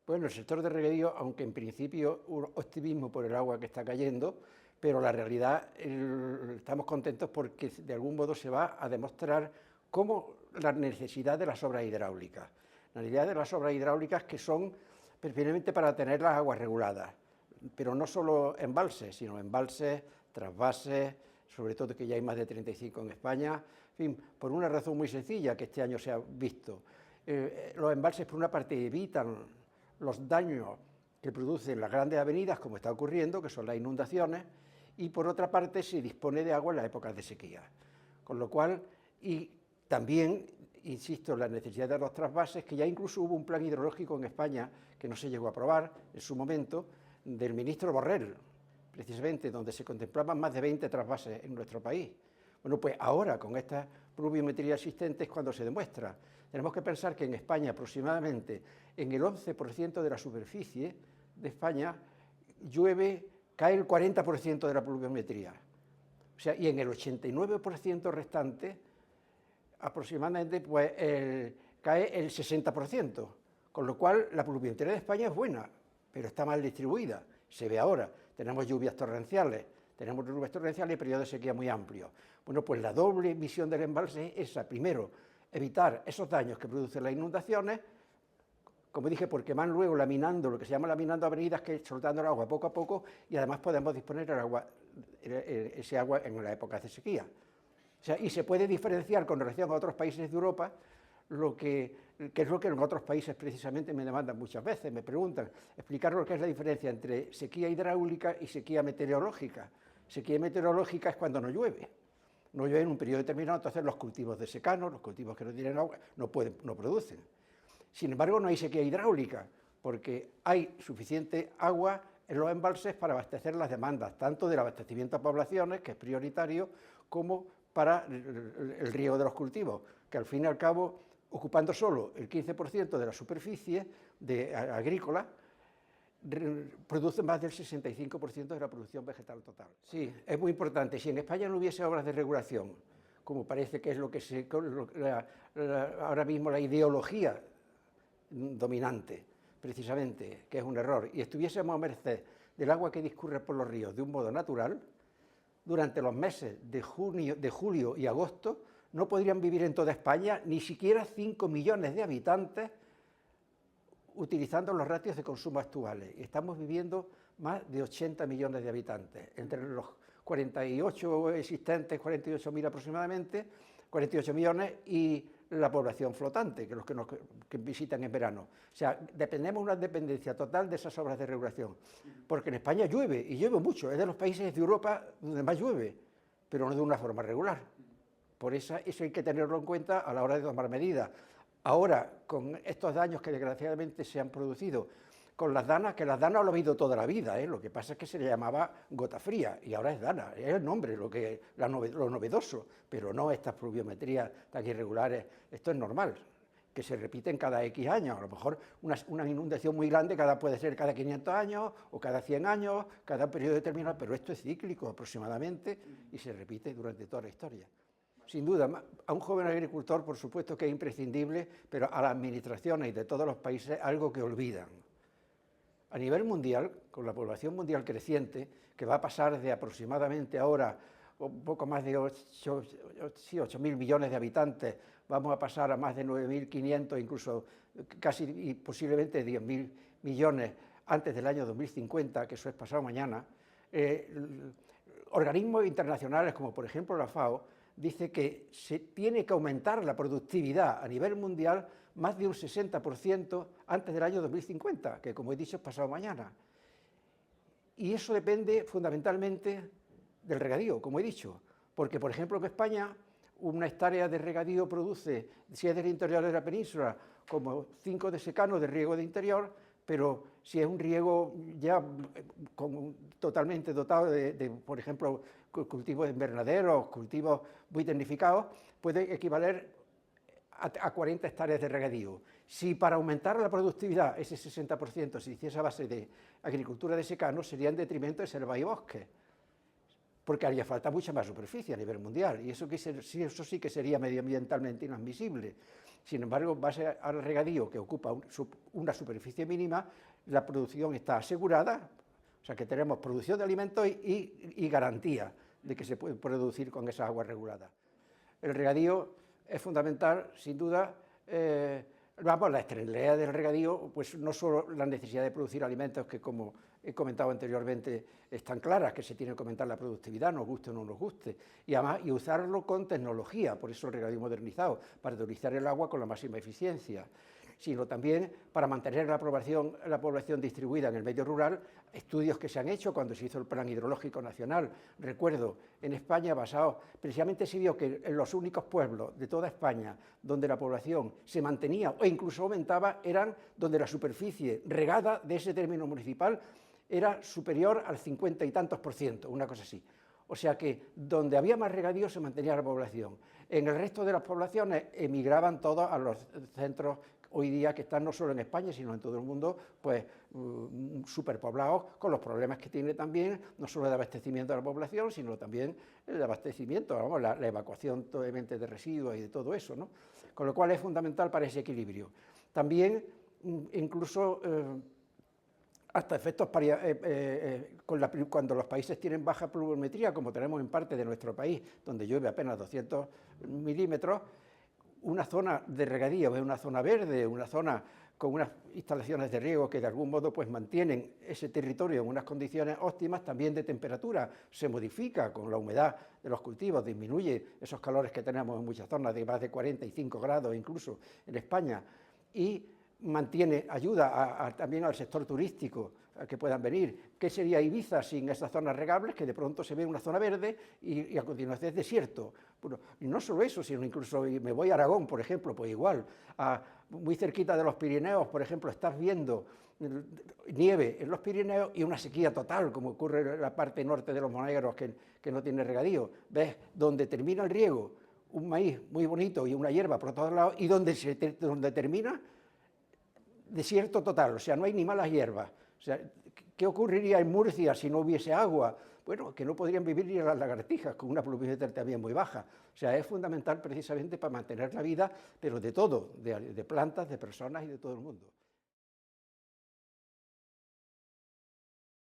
Bueno, el sector de regadío, aunque en principio un optimismo por el agua que está cayendo, pero la realidad estamos contentos porque de algún modo se va a demostrar cómo la necesidad de las obras hidráulicas. La necesidad de las obras hidráulicas que son precisamente para tener las aguas reguladas, pero no solo embalses, sino embalses, trasvases, sobre todo que ya hay más de 35 en España, en fin, por una razón muy sencilla que este año se ha visto. Los embalses, por una parte, evitan los daños que producen las grandes avenidas, como está ocurriendo, que son las inundaciones, y por otra parte se dispone de agua en las épocas de sequía. Con lo cual, y también, insisto, en la necesidad de los trasvases, que ya incluso hubo un plan hidrológico en España, que no se llegó a aprobar en su momento, del ministro Borrell, precisamente, donde se contemplaban más de 20 trasvases en nuestro país. Bueno, pues ahora, con esta pluviometría existente, es cuando se demuestra. Tenemos que pensar que en España, aproximadamente en el 11% de la superficie de España, cae el 40% de la pluviometría. O sea, y en el 89% restante, aproximadamente, pues, cae el 60%. Con lo cual, la pluviometría de España es buena, pero está mal distribuida. Se ve ahora. Tenemos lluvias torrenciales y periodos de sequía muy amplios. Bueno, pues la doble misión del embalse es esa. Primero, evitar esos daños que producen las inundaciones, como dije, porque van luego laminando, lo que se llama laminando avenidas, que es soltando el agua poco a poco, y además podemos disponer ese agua en la época de sequía. O sea, y se puede diferenciar con relación a otros países de Europa, que es lo que en otros países precisamente me demandan muchas veces, me preguntan, explicar lo que es la diferencia entre sequía hidráulica y sequía meteorológica. Sequía meteorológica es cuando no llueve en un periodo determinado, entonces los cultivos de secano, los cultivos que no tienen agua, no producen. Sin embargo, no hay sequía hidráulica, porque hay suficiente agua en los embalses para abastecer las demandas, tanto del abastecimiento a poblaciones, que es prioritario, como para el riego de los cultivos, que al fin y al cabo, ocupando solo el 15% de la superficie agrícola, produce más del 65% de la producción vegetal total. Sí, es muy importante. Si en España no hubiese obras de regulación, como parece que es lo que ahora mismo la ideología dominante, precisamente, que es un error, y estuviésemos a merced del agua que discurre por los ríos de un modo natural, durante los meses de julio y agosto no podrían vivir en toda España ni siquiera 5 millones de habitantes utilizando los ratios de consumo actuales. Estamos viviendo más de 80 millones de habitantes, entre los 48 existentes, 48.000 aproximadamente, 48 millones y la población flotante, que los que visitan en verano. O sea, dependemos de una dependencia total de esas obras de regulación, porque en España llueve, y llueve mucho, es de los países de Europa donde más llueve, pero no de una forma regular. Por eso hay que tenerlo en cuenta a la hora de tomar medidas. Ahora, con estos daños que desgraciadamente se han producido con las danas, que las danas lo ha habido toda la vida, lo que pasa es que se le llamaba gota fría, y ahora es dana, es el nombre, lo novedoso, pero no estas pluviometrías tan irregulares. Esto es normal, que se repiten cada X años, a lo mejor una inundación muy grande puede ser cada 500 años, o cada 100 años, cada periodo determinado, pero esto es cíclico aproximadamente, y se repite durante toda la historia. Sin duda, a un joven agricultor, por supuesto que es imprescindible, pero a las administraciones y de todos los países algo que olvidan. A nivel mundial, con la población mundial creciente, que va a pasar de aproximadamente ahora un poco más de 8.000 millones de habitantes, vamos a pasar a más de 9.500, incluso casi y posiblemente 10.000 millones antes del año 2050, que eso es pasado mañana. Organismos internacionales como por ejemplo la FAO dice que se tiene que aumentar la productividad a nivel mundial más de un 60% antes del año 2050, que como he dicho es pasado mañana. Y eso depende fundamentalmente del regadío, como he dicho, porque por ejemplo en España una hectárea de regadío produce, si es del interior de la península, como 5 de secano de riego de interior, pero si es un riego ya totalmente dotado por ejemplo, cultivos de invernaderos, cultivos muy tecnificados, puede equivaler a 40 hectáreas de regadío. Si para aumentar la productividad, ese 60%, se hiciese a base de agricultura de secano, sería en detrimento de selva y bosque, porque haría falta mucha más superficie a nivel mundial, y eso sí que sería medioambientalmente inadmisible. Sin embargo, en base al regadío, que ocupa una superficie mínima, la producción está asegurada, o sea que tenemos producción de alimentos y garantía de que se puede producir con esas aguas reguladas. El regadío es fundamental, sin duda. La esterilidad del regadío, pues no solo la necesidad de producir alimentos, que como he comentado anteriormente, están claras, que se tiene que aumentar la productividad, nos guste o no nos guste, y además y usarlo con tecnología, por eso el regadío modernizado, para utilizar el agua con la máxima eficiencia, sino también para mantener la población distribuida en el medio rural, estudios que se han hecho cuando se hizo el Plan Hidrológico Nacional. Recuerdo, en España, precisamente se vio que en los únicos pueblos de toda España donde la población se mantenía o incluso aumentaba, eran donde la superficie regada de ese término municipal era superior al 50 y tantos %, una cosa así. O sea que donde había más regadío se mantenía la población. En el resto de las poblaciones emigraban todos a los centros hoy día que están no solo en España, sino en todo el mundo, pues superpoblados, con los problemas que tiene también, no solo de abastecimiento de la población, sino también el abastecimiento, vamos, la evacuación totalmente de residuos y de todo eso, ¿no? Con lo cual es fundamental para ese equilibrio. También, incluso, hasta efectos cuando los países tienen baja pluviometría, como tenemos en parte de nuestro país, donde llueve apenas 200 milímetros, una zona de regadío es una zona verde, una zona con unas instalaciones de riego que de algún modo pues mantienen ese territorio en unas condiciones óptimas, también de temperatura, se modifica con la humedad de los cultivos, disminuye esos calores que tenemos en muchas zonas de más de 45 grados incluso en España, y ayuda también al sector turístico a que puedan venir. ¿Qué sería Ibiza sin esas zonas regables? Que de pronto se ve una zona verde y a continuación es desierto. Bueno, y no solo eso, sino incluso me voy a Aragón, por ejemplo, pues igual, muy cerquita de los Pirineos, por ejemplo, estás viendo nieve en los Pirineos y una sequía total, como ocurre en la parte norte de los Monegros, que no tiene regadío. ¿Ves? Donde termina el riego, un maíz muy bonito y una hierba por todos lados, y donde termina, desierto total, o sea, no hay ni malas hierbas. O sea, ¿qué ocurriría en Murcia si no hubiese agua? Bueno, que no podrían vivir ni las lagartijas, con una pluviometría también muy baja. O sea, es fundamental precisamente para mantener la vida, pero de todo, de plantas, de personas y de todo el mundo.